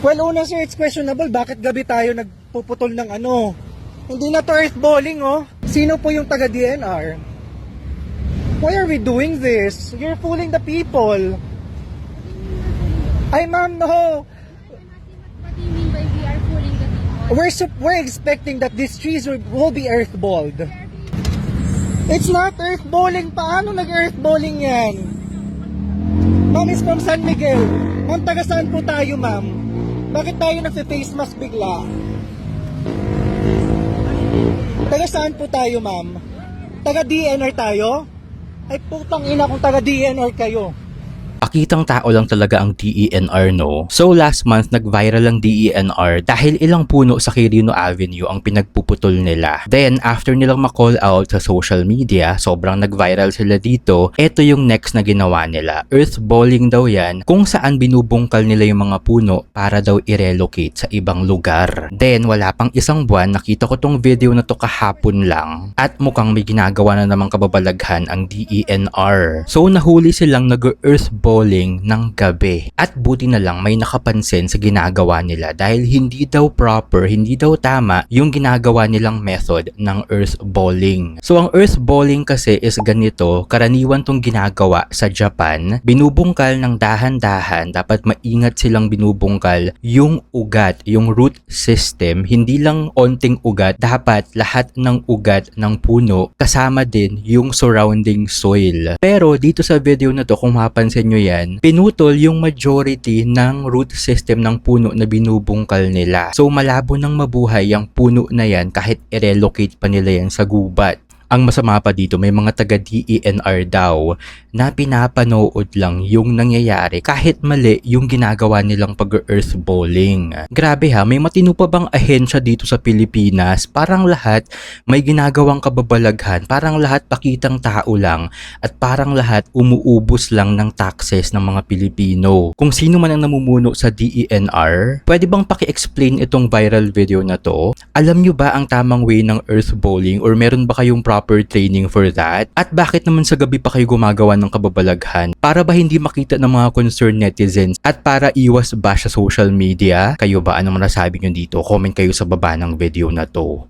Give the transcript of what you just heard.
Well, una sir, it's questionable. Bakit gabi tayo nagpuputol ng ano? Hindi na to earth balling, oh. Sino po yung taga-DNR? Why are we doing this? You're fooling the people. Ay, ma'am, no. What do you mean by we are fooling the people? We're expecting that these trees will be earth-balled. It's not earth-balling. Paano nag-earth-balling yan? Ma'am is from San Miguel. Ma'am, taga saan po tayo, ma'am? Bakit tayo nagse-face mask bigla? Taga saan po tayo, ma'am? Taga DNR tayo? Ay putang ina kung taga DNR kayo. Pakitang tao lang talaga ang DENR, no? So last month, nag-viral ang DENR dahil ilang puno sa Quirino Avenue ang pinagpuputol nila. Then, after nilang ma-call out sa social media, sobrang nag-viral sila dito, eto yung next na ginawa nila. Earthballing daw yan, kung saan binubungkal nila yung mga puno para daw i-relocate sa ibang lugar. Then, wala pang isang buwan, nakita ko tong video na to kahapon lang at mukhang may ginagawa na namang kababalaghan ang DENR. So, nahuli silang nag-earthball ng gabi. At buti na lang may nakapansin sa ginagawa nila dahil hindi daw proper, hindi daw tama yung ginagawa nilang method ng earthballing. So ang earthballing kasi is ganito, karaniwan tong ginagawa sa Japan, binubungkal ng dahan-dahan, dapat maingat silang binubungkal yung ugat, yung root system, hindi lang onting ugat, dapat lahat ng ugat ng puno kasama din yung surrounding soil. Pero dito sa video na to, kung mapansin nyo yan, pinutol yung majority ng root system ng puno na binubungkal nila. So malabo nang mabuhay yung puno na yan kahit i-relocate pa nila yan sa gubat. Ang masama pa dito, may mga taga-DENR daw na pinapanood lang yung nangyayari kahit mali yung ginagawa nilang pag-earthballing. Grabe ha, may matino pa bang ahensya dito sa Pilipinas? Parang lahat may ginagawang kababalaghan, parang lahat pakitang tao lang at parang lahat umuubos lang ng taxes ng mga Pilipino. Kung sino man ang namumuno sa DENR, pwede bang paki-explain itong viral video na to? Alam nyo ba ang tamang way ng earthballing or meron ba kayong proper training for that? At bakit naman sa gabi pa kayo gumagawa ng kababalaghan? Para ba hindi makita ng mga concerned netizens? At para iwas bash sa social media? Kayo ba? Anong masasabi nyo dito? Comment kayo sa baba ng video na to.